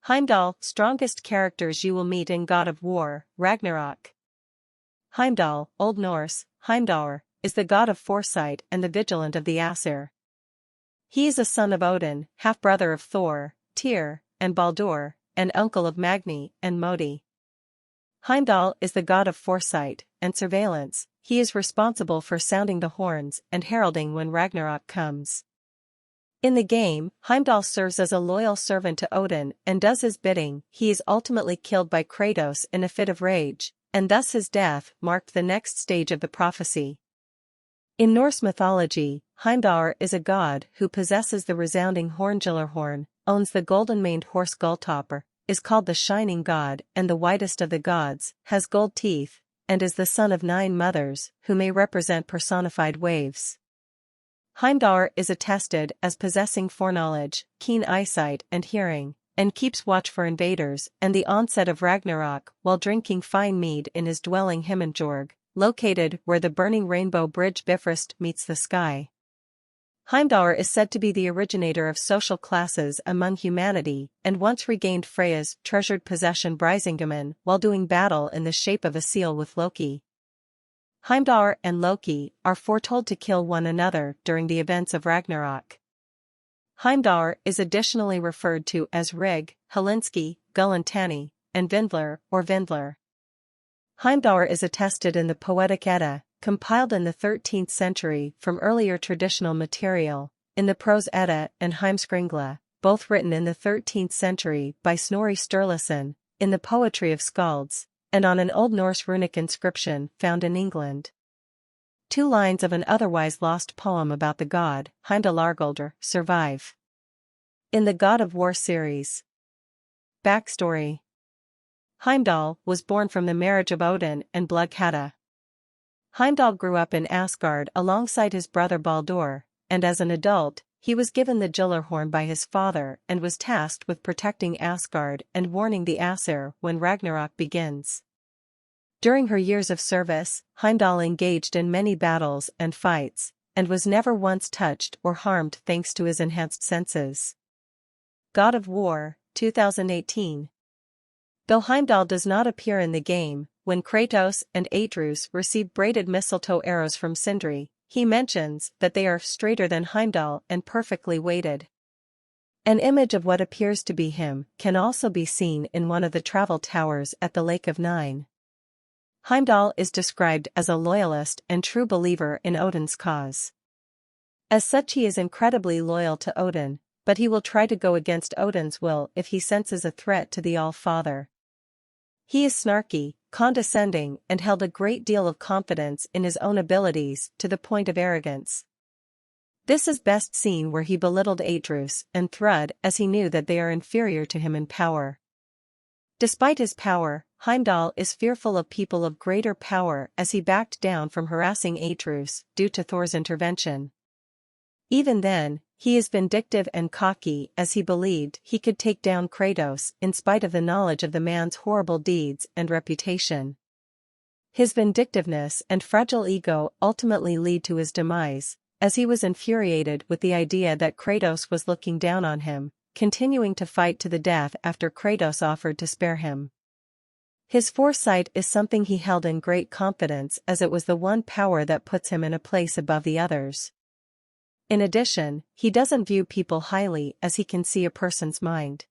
Heimdall, strongest characters you will meet in God of War, Ragnarok. Heimdall, Old Norse, Heimdallr, is the god of foresight and the vigilant of the Aesir. He is a son of Odin, half-brother of Thor, Tyr, and Baldur, and uncle of Magni and Modi. Heimdall is the god of foresight and surveillance. He is responsible for sounding the horns and heralding when Ragnarok comes. In the game, Heimdall serves as a loyal servant to Odin and does his bidding. He is ultimately killed by Kratos in a fit of rage, and thus his death marked the next stage of the prophecy. In Norse mythology, Heimdallr is a god who possesses the resounding horn. Gyllarhorn, owns the golden-maned horse Gulltoppr, is called the Shining God and the whitest of the gods, has gold teeth, and is the son of 9 mothers, who may represent personified waves. Heimdallr is attested as possessing foreknowledge, keen eyesight and hearing, and keeps watch for invaders and the onset of Ragnarok while drinking fine mead in his dwelling Himinjorg, located where the burning rainbow bridge Bifrost meets the sky. Heimdallr is said to be the originator of social classes among humanity and once regained Freya's treasured possession Brisingamen while doing battle in the shape of a seal with Loki. Heimdallr and Loki are foretold to kill one another during the events of Ragnarok. Heimdallr is additionally referred to as Rig, Helinski, Gullantani, and Vindler or Vindler. Heimdallr is attested in the Poetic Edda, compiled in the 13th century from earlier traditional material, in the Prose Edda and Heimskringla, both written in the 13th century by Snorri Sturluson, in the Poetry of Skalds, and on an Old Norse runic inscription found in England. 2 lines of an otherwise lost poem about the god, Heimdallargaldr, survive. In the God of War series. Backstory. Heimdall was born from the marriage of Odin and Blugkata. Heimdall grew up in Asgard alongside his brother Baldur, and as an adult, he was given the Gyllarhorn by his father and was tasked with protecting Asgard and warning the Aesir when Ragnarok begins. During her years of service, Heimdall engaged in many battles and fights, and was never once touched or harmed thanks to his enhanced senses. God of War, 2018. Though Heimdall does not appear in the game, when Kratos and Atreus receive braided mistletoe arrows from Sindri, he mentions that they are straighter than Heimdall and perfectly weighted. An image of what appears to be him can also be seen in one of the travel towers at the Lake of Nine. Heimdall is described as a loyalist and true believer in Odin's cause. As such, he is incredibly loyal to Odin, but he will try to go against Odin's will if he senses a threat to the All-Father. He is snarky, condescending, and held a great deal of confidence in his own abilities to the point of arrogance. This is best seen where he belittled Atreus and Thrud as he knew that they are inferior to him in power. Despite his power, Heimdall is fearful of people of greater power as he backed down from harassing Atreus due to Thor's intervention. Even then, he is vindictive and cocky as he believed he could take down Kratos in spite of the knowledge of the man's horrible deeds and reputation. His vindictiveness and fragile ego ultimately lead to his demise, as he was infuriated with the idea that Kratos was looking down on him, continuing to fight to the death after Kratos offered to spare him. His foresight is something he held in great confidence as it was the one power that puts him in a place above the others. In addition, he doesn't view people highly as he can see a person's mind.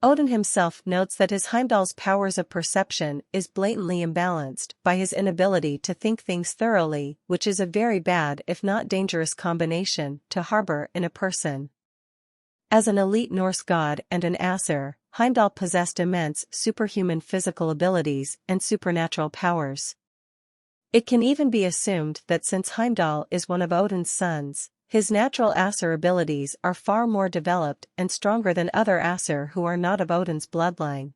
Odin himself notes that his Heimdall's powers of perception is blatantly imbalanced by his inability to think things thoroughly, which is a very bad if not dangerous combination to harbor in a person. As an elite Norse god and an Aesir, Heimdall possessed immense superhuman physical abilities and supernatural powers. It can even be assumed that since Heimdall is one of Odin's sons, his natural Aesir abilities are far more developed and stronger than other Aesir who are not of Odin's bloodline.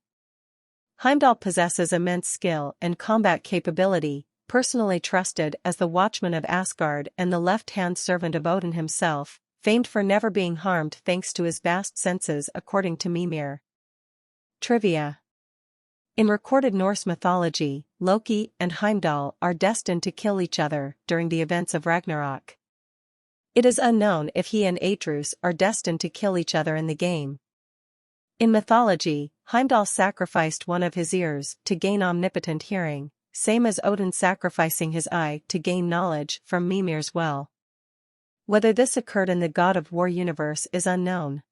Heimdall possesses immense skill and combat capability, personally trusted as the Watchman of Asgard and the left-hand servant of Odin himself, famed for never being harmed thanks to his vast senses according to Mimir. Trivia. In recorded Norse mythology, Loki and Heimdall are destined to kill each other during the events of Ragnarok. It is unknown if he and Atreus are destined to kill each other in the game. In mythology, Heimdall sacrificed one of his ears to gain omnipotent hearing, same as Odin sacrificing his eye to gain knowledge from Mimir's well. Whether this occurred in the God of War universe is unknown.